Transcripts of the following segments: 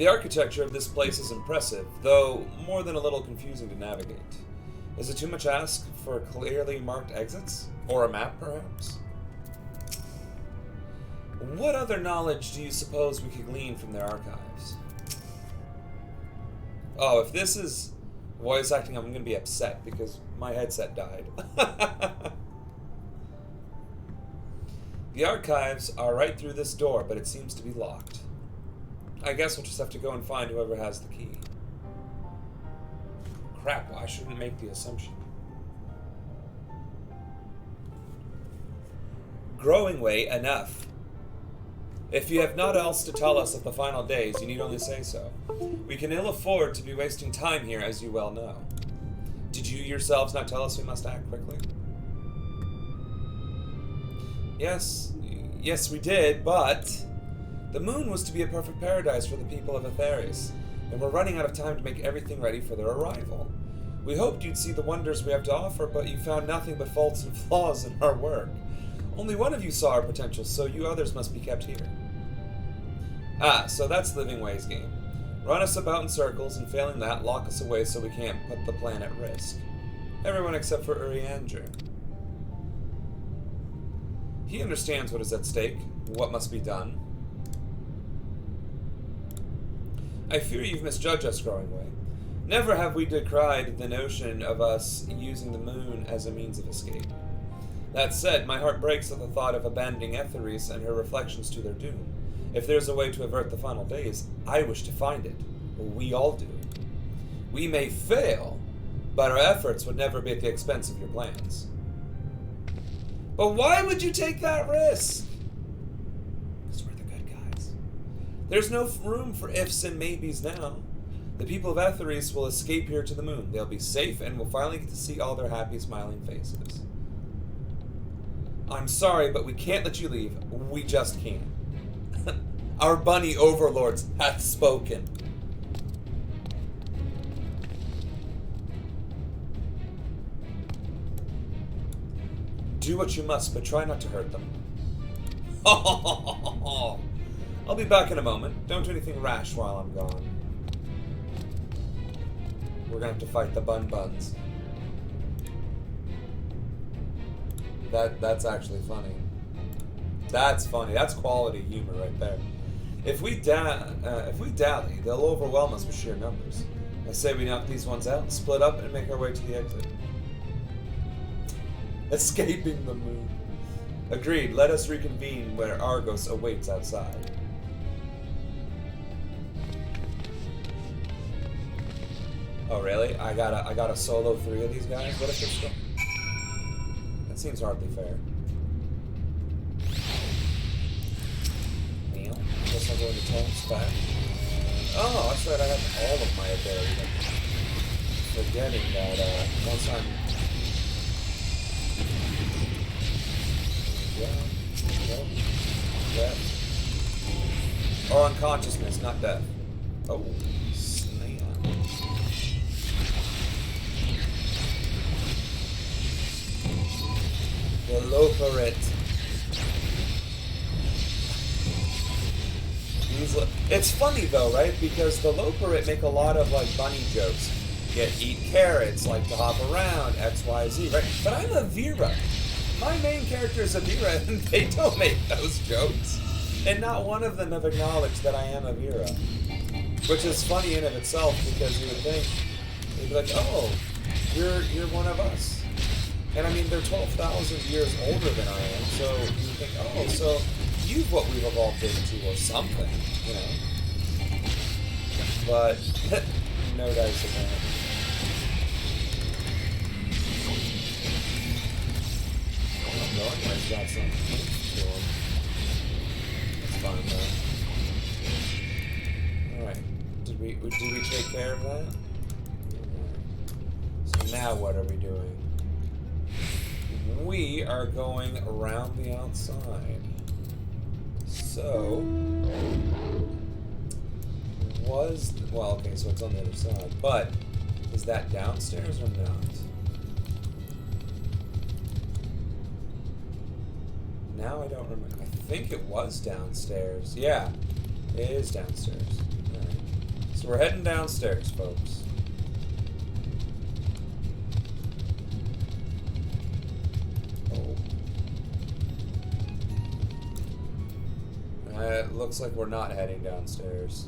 The architecture of this place is impressive, though more than a little confusing to navigate. Is it too much ask for clearly marked exits? Or a map, perhaps? What other knowledge do you suppose we could glean from their archives? Oh, if this is voice acting, I'm going to be upset because my headset died. The archives are right through this door, but it seems to be locked. I guess we'll just have to go and find whoever has the key. Crap, well, I shouldn't make the assumption. Growing way, enough. If you have naught else to tell us of the final days, you need only say so. We can ill afford to be wasting time here, as you well know. Did you yourselves not tell us we must act quickly? Yes, we did, but the moon was to be a perfect paradise for the people of Atheris, and we're running out of time to make everything ready for their arrival. We hoped you'd see the wonders we have to offer, but you found nothing but faults and flaws in our work. Only one of you saw our potential, so you others must be kept here. Ah, so that's Living Way's game. Run us about in circles, and failing that, lock us away so we can't put the plan at risk. Everyone except for Urianger. He understands what is at stake, what must be done. I fear you've misjudged us, Growing Way. Never have we decried the notion of us using the moon as a means of escape. That said, my heart breaks at the thought of abandoning Atheris and her reflections to their doom. If there's a way to avert the final days, I wish to find it. We all do. We may fail, but our efforts would never be at the expense of your plans. But why would you take that risk? Because we're the good guys. There's no room for ifs and maybes now. The people of Atheris will escape here to the moon. They'll be safe and we'll finally get to see all their happy, smiling faces. I'm sorry, but we can't let you leave. We just can't. Our bunny overlords hath spoken. Do what you must, but try not to hurt them. I'll be back in a moment. Don't do anything rash while I'm gone. We're gonna have to fight the Bun-Buns. That's actually funny. That's funny. That's quality humor right there. If we dally, they'll overwhelm us with sheer numbers. I say we knock these ones out, split up, and make our way to the exit. Escaping the moon. Agreed. Let us reconvene where Argos awaits outside. Oh really? I gotta solo 3 of these guys? What if they're still... That seems hardly fair. Neil? Guess I'll go into Tom's back. Oh, that's right, I have all of my abilities. I'm forgetting that once I'm... Death. Or unconsciousness, not death. Oh, snap. The Loperit. It's funny though, right? Because the Loperit make a lot of like bunny jokes. Eat carrots, like to hop around, X, Y, Z, right? But I'm a Vera. My main character is a Vera, and they don't make those jokes. And not one of them have acknowledged that I am a Vera. Which is funny in of itself, because you would think, they'd be like, oh, you're one of us. And I mean, they're 12,000 years older than I am, so you would think, oh, so you've what we've evolved into, or something, you know. But, no dice in that. I've got some to him. That's fine though. Alright. Did we take care of that? So now what are we doing? We are going around the outside. So well, okay, so it's on the other side. But is that downstairs or not? Now I don't remember. I think it was downstairs. Yeah, it is downstairs. Alright. So we're heading downstairs, folks. Oh. It looks like we're not heading downstairs.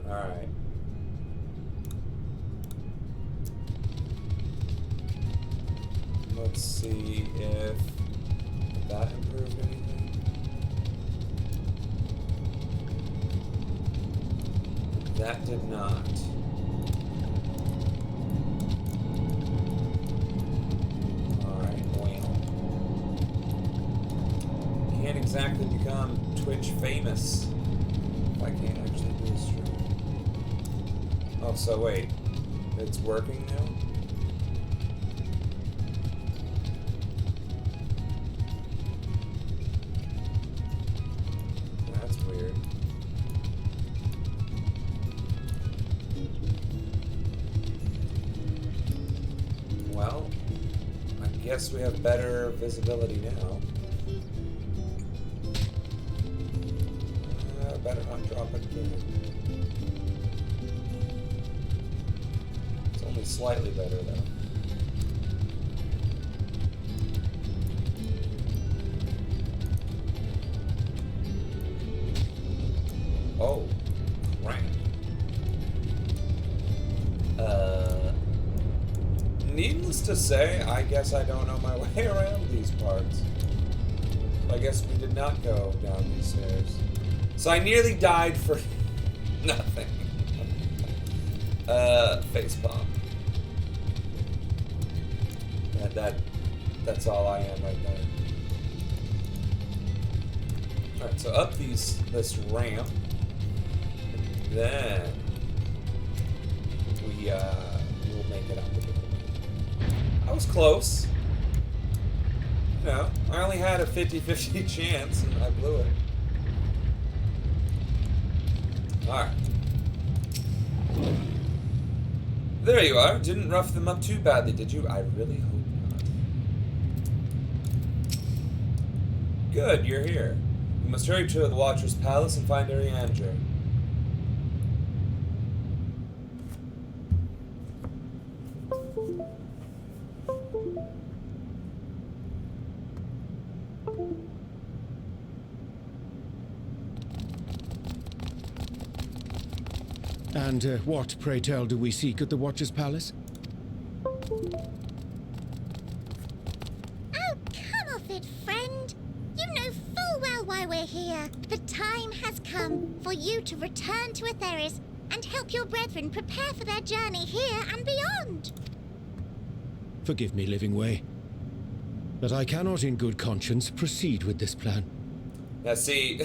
Alright. Let's see if that improved anything. That did not. Alright, well. Can't exactly become Twitch famous if I can't actually do a stream. Oh, so wait. It's working now? That's weird. Well, I guess we have better visibility now. Better not drop it again. It's only slightly better though. Oh, crank. Needless to say, I guess I don't know my way around these parts. I guess we did not go down these stairs. So I nearly died for nothing. Facepalm. That's all I am right now. Alright, so up this ramp. Then we'll make it up the door. I was close. You know, I only had a 50-50 chance and I blew it. Alright. There you are. Didn't rough them up too badly, did you? I really hope not. Good, you're here. You must hurry to the Watcher's Palace and find Ariandra. And what, pray tell, do we seek at the Watcher's Palace? Oh, come off it, friend. You know full well why we're here. The time has come for you to return to Atheris and help your brethren prepare for their journey here and beyond. Forgive me, Living Way, but I cannot in good conscience proceed with this plan. Now see...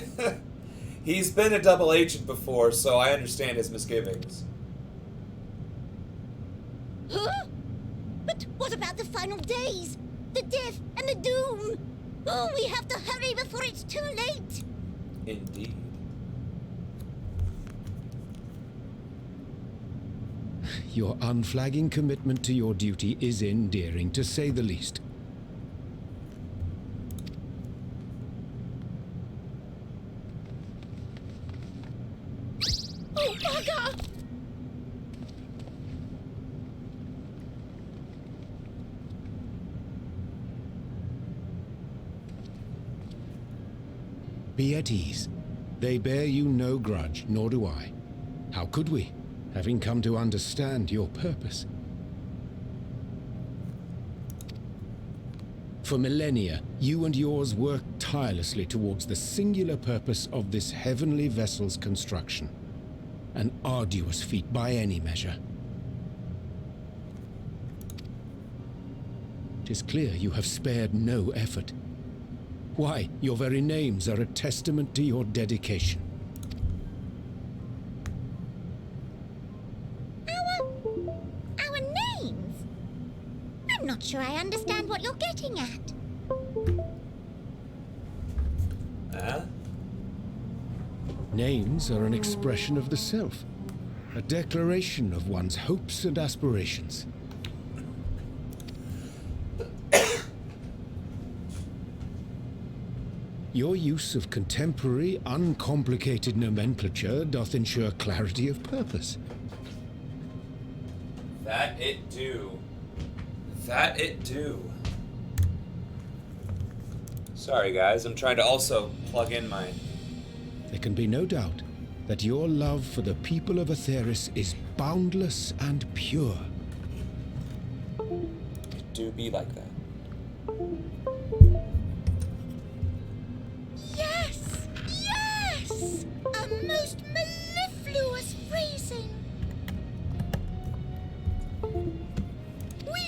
He's been a double agent before, so I understand his misgivings. Huh? But what about the final days? The death and the doom? Oh, we have to hurry before it's too late. Indeed. Your unflagging commitment to your duty is endearing, to say the least. Oh, bugger! Be at ease. They bear you no grudge, nor do I. How could we, having come to understand your purpose? For millennia, you and yours worked tirelessly towards the singular purpose of this heavenly vessel's construction. An arduous feat by any measure. It is clear you have spared no effort. Why, your very names are a testament to your dedication. Our names? I'm not sure I understand what you're getting at. Huh? Names are an expression of the self, a declaration of one's hopes and aspirations. Your use of contemporary, uncomplicated nomenclature doth ensure clarity of purpose. That it do. That it do. Sorry, guys. I'm trying to also plug in my... There can be no doubt that your love for the people of Aetheris is boundless and pure. It do be like that. Yes! Yes! A most mellifluous phrasing. We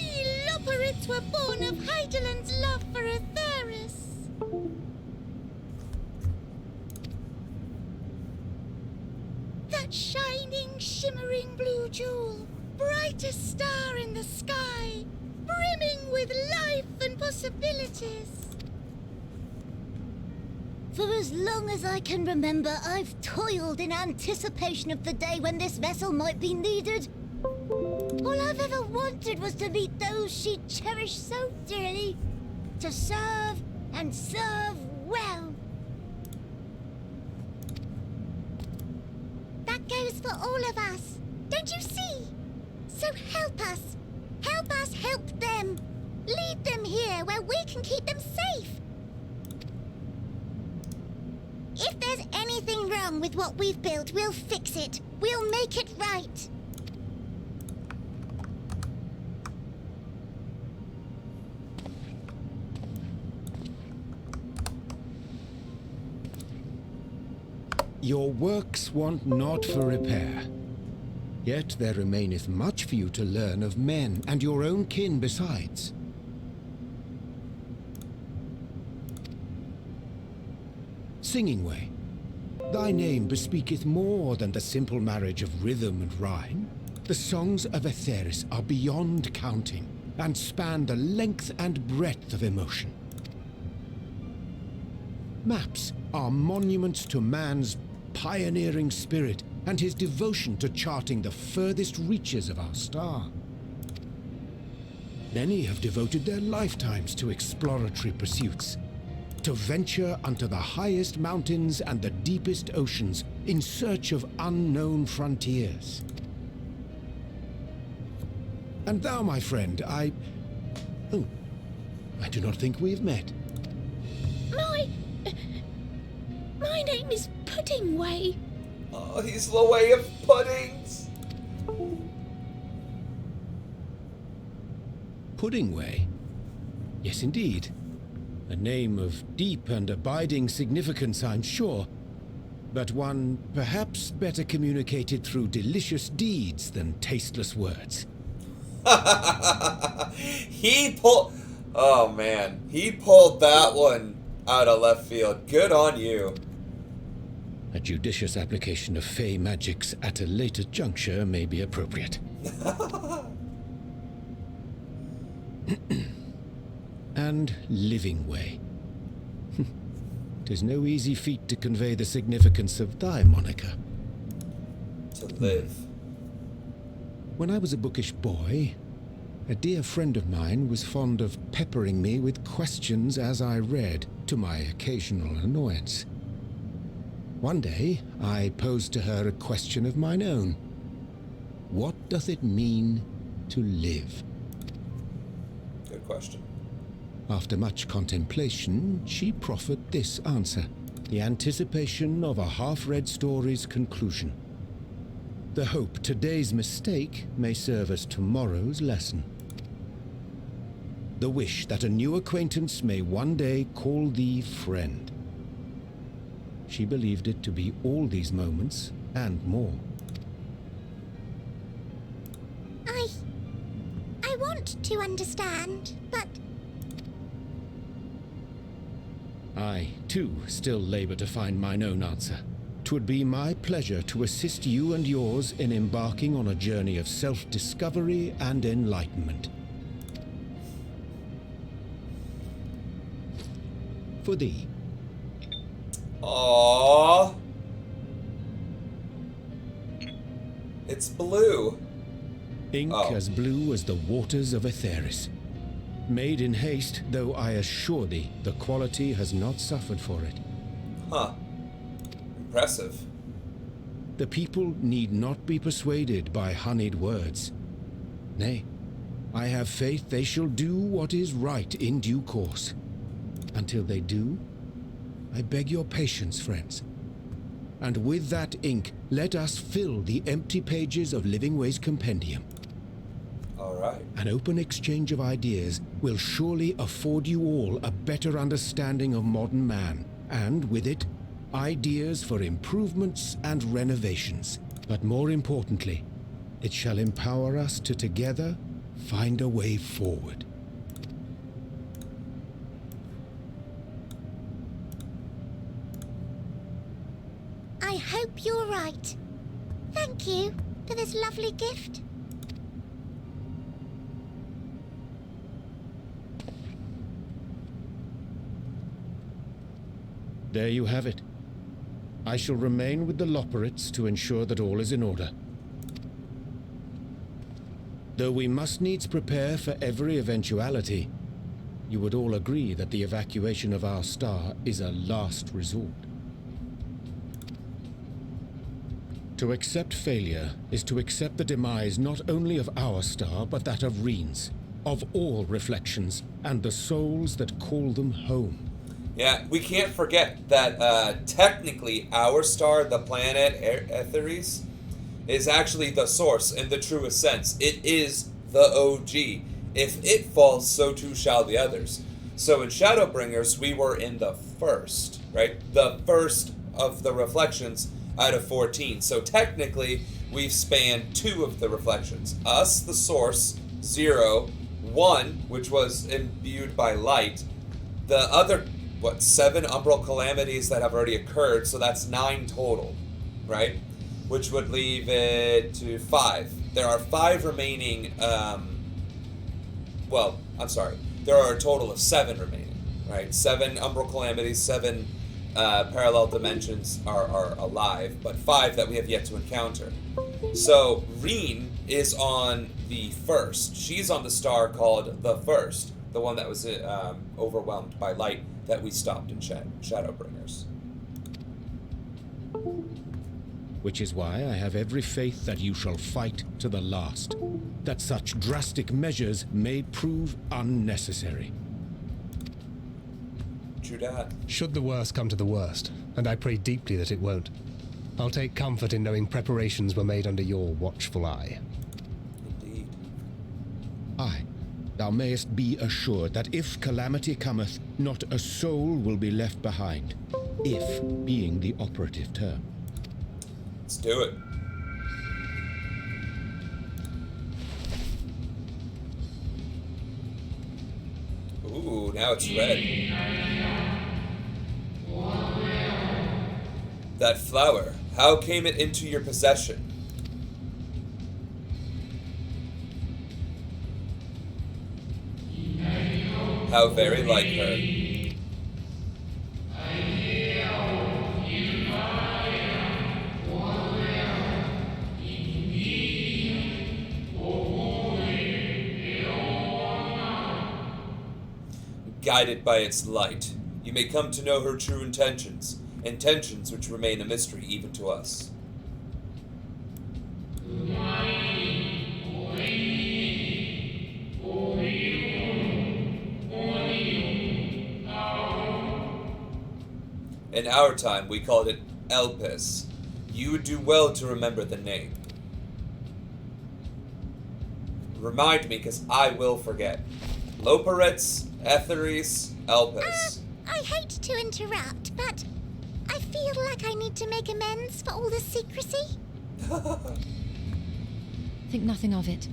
Loporrits were born of Hydaelyn's love for Aetheris. That shining, shimmering blue jewel, brightest star in the sky, brimming with life and possibilities. For as long as I can remember, I've toiled in anticipation of the day when this vessel might be needed. All I've ever wanted was to meet those she cherished so dearly, to serve and serve well. That goes for all of us, don't you see? So help us. Help us help them. Lead them here where we can keep them safe. If there's anything wrong with what we've built, we'll fix it. We'll make it right. Your works want not for repair. Yet there remaineth much for you to learn of men and your own kin besides. Singing Way, thy name bespeaketh more than the simple marriage of rhythm and rhyme. The songs of Aetheris are beyond counting, and span the length and breadth of emotion. Maps are monuments to man's pioneering spirit and his devotion to charting the furthest reaches of our star. Many have devoted their lifetimes to exploratory pursuits, to venture unto the highest mountains and the deepest oceans in search of unknown frontiers. And thou, my friend, I do not think we have met. My name is Pudding Way. Oh, he's the way of puddings. Pudding Way? Yes, indeed. A name of deep and abiding significance, I'm sure, but one perhaps better communicated through delicious deeds than tasteless words. Oh man, he pulled that one out of left field. Good on you. A judicious application of fey magics at a later juncture may be appropriate. And Living Way. 'Tis no easy feat to convey the significance of thy moniker. To live. When I was a bookish boy, a dear friend of mine was fond of peppering me with questions as I read, to my occasional annoyance. One day, I posed to her a question of mine own. What doth it mean to live? Good question. After much contemplation, she proffered this answer, the anticipation of a half-read story's conclusion. The hope today's mistake may serve as tomorrow's lesson. The wish that a new acquaintance may one day call thee friend. She believed it to be all these moments and more. I want to understand, but... I, too, still labour to find mine own answer. 'Twould be my pleasure to assist you and yours in embarking on a journey of self-discovery and enlightenment. For thee. Aww. It's blue. Ink as blue as the waters of Aetheris. made in haste, though I assure thee, the quality has not suffered for it. Huh. Impressive. The people need not be persuaded by honeyed words. Nay, I have faith they shall do what is right in due course. Until they do, I beg your patience, friends. And with that ink, let us fill the empty pages of Living Way's compendium. All right. An open exchange of ideas will surely afford you all a better understanding of modern man, and with it, ideas for improvements and renovations. But more importantly, it shall empower us to together find a way forward. I hope you're right. Thank you for this lovely gift. There you have it. I shall remain with the Loporrits to ensure that all is in order. Though we must needs prepare for every eventuality, you would all agree that the evacuation of our star is a last resort. To accept failure is to accept the demise not only of our star, but that of Reen's, of all reflections, and the souls that call them home. Yeah, we can't forget that technically our star, the planet Etheres, is actually the source in the truest sense. It is the OG. If it falls, so too shall the others. So in Shadowbringers, we were in the first, right? The first of the reflections out of 14. So technically, we've spanned 2 of the reflections. Us, the source, 0, 1, which was imbued by light. The other, 7 umbral calamities that have already occurred, so that's 9 total, right? Which would leave it to 5. There are 5 remaining, there are a total of 7 remaining, right? 7 umbral calamities, 7 parallel dimensions are alive, but 5 that we have yet to encounter. So Reen is on the first. She's on the star called the First, the one that was overwhelmed by light that we stopped in Shadowbringers. Which is why I have every faith that you shall fight to the last, that such drastic measures may prove unnecessary. True dat. Should the worst come to the worst, and I pray deeply that it won't, I'll take comfort in knowing preparations were made under your watchful eye. Indeed. Aye, thou mayest be assured that if calamity cometh, not a soul will be left behind, if being the operative term. Let's do it. Ooh, now it's red. That flower, how came it into your possession? How very like her. Guided by its light, you may come to know her true intentions, intentions which remain a mystery even to us. In our time, we called it Elpis. You would do well to remember the name. Remind me, because I will forget. Loporrits, Etheres, Elpis. I hate to interrupt, but I feel like I need to make amends for all the secrecy. Think nothing of it.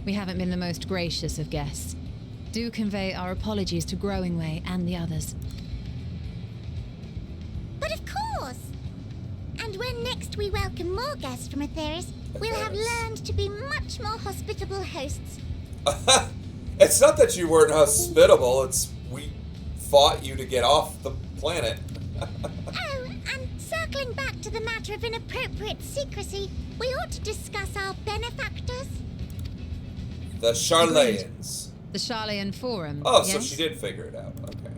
We haven't been the most gracious of guests. Do convey our apologies to Growingway and the others. But of course! And when next we welcome more guests from Etheres, we'll have learned to be much more hospitable hosts. It's not that you weren't hospitable, it's we fought you to get off the planet. Oh, and circling back to the matter of inappropriate secrecy, we ought to discuss our benefactors. The Charlayans. The Charlayan Forum. Oh, yes? so she did figure it out. Okay.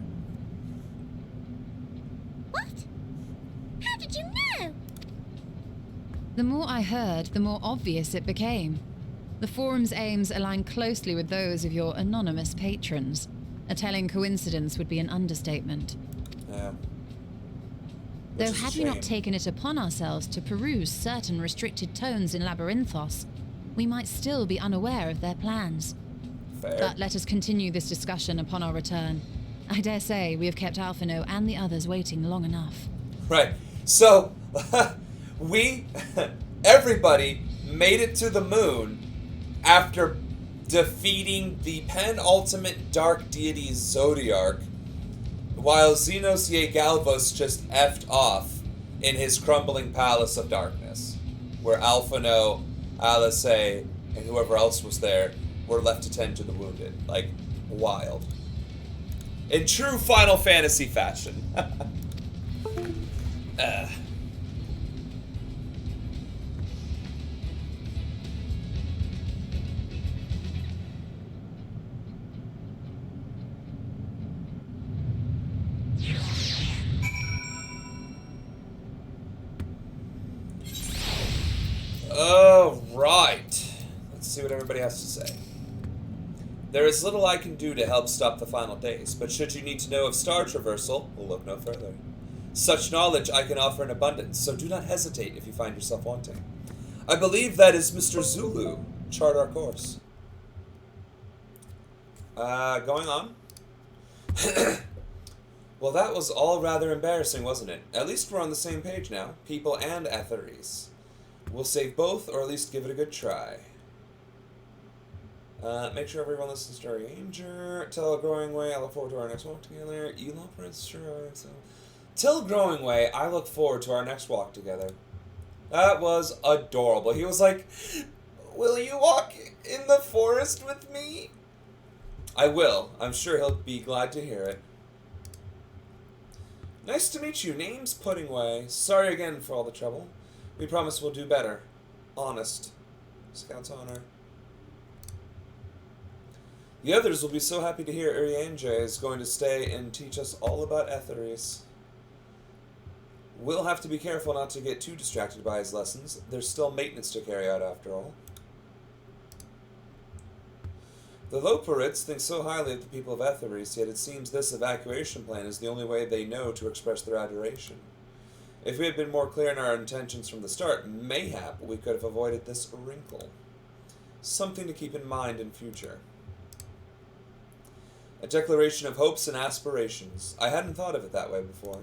What? How did you know? The more I heard, the more obvious it became. The Forum's aims align closely with those of your anonymous patrons. A telling coincidence would be an understatement. Yeah. Though Which is a had we not shame. taken it upon ourselves to peruse certain restricted tones in Labyrinthos, we might still be unaware of their plans. Fair. But let us continue this discussion upon our return. I dare say we have kept Alphino and the others waiting long enough. Right. So, everybody made it to the moon after defeating the penultimate dark deity Zodiarch, while Xenos Ye Galvos just effed off in his crumbling palace of darkness, where Alphino, Alice, and whoever else was there were left to tend to the wounded. Like, wild. In true Final Fantasy fashion. Alright. Let's see what everybody has to say. There is little I can do to help stop the final days, but should you need to know of star traversal, we'll look no further. Such knowledge I can offer in abundance, so do not hesitate if you find yourself wanting. I believe that is Mr. Zulu. Chart our course. Going on? Well, that was all rather embarrassing, wasn't it? At least we're on the same page now, people and Etheres. We'll save both, or at least give it a good try. Make sure everyone listens to our Ranger. Tell Growing Way, I look forward to our next walk together. Elon Prince, sure. So. Tell Growing Way, I look forward to our next walk together. That was adorable. He was like, will you walk in the forest with me? I will. I'm sure he'll be glad to hear it. Nice to meet you. Name's Puddingway. Sorry again for all the trouble. We promise we'll do better. Honest. Scout's honor. The others will be so happy to hear Urianger is going to stay and teach us all about Etheres. We'll have to be careful not to get too distracted by his lessons. There's still maintenance to carry out after all. The Loperids think so highly of the people of Etheres, yet it seems this evacuation plan is the only way they know to express their adoration. If we had been more clear in our intentions from the start, mayhap we could have avoided this wrinkle. Something to keep in mind in future. A declaration of hopes and aspirations. I hadn't thought of it that way before.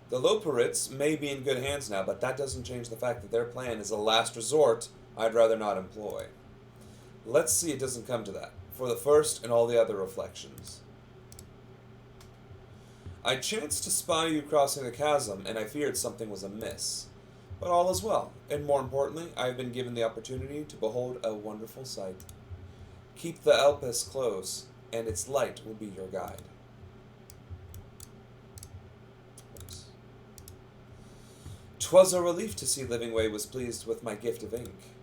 The Loperids may be in good hands now, but that doesn't change the fact that their plan is a last resort I'd rather not employ. Let's see it doesn't come to that, for the first and all the other reflections. I chanced to spy you crossing the chasm, and I feared something was amiss. But all is well, and more importantly, I have been given the opportunity to behold a wonderful sight. Keep the Elpis close, and its light will be your guide. Oops. 'Twas a relief to see Livingway was pleased with my gift of ink.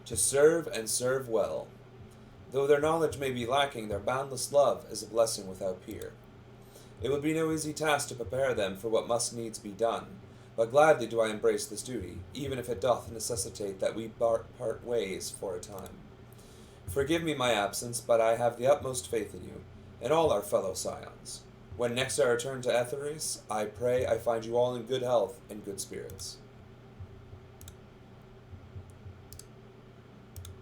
To serve and serve well. Though their knowledge may be lacking, their boundless love is a blessing without peer. It would be no easy task to prepare them for what must needs be done, but gladly do I embrace this duty, even if it doth necessitate that we part ways for a time. Forgive me my absence, but I have the utmost faith in you, and all our fellow scions. When next I return to Etheres, I pray I find you all in good health and good spirits.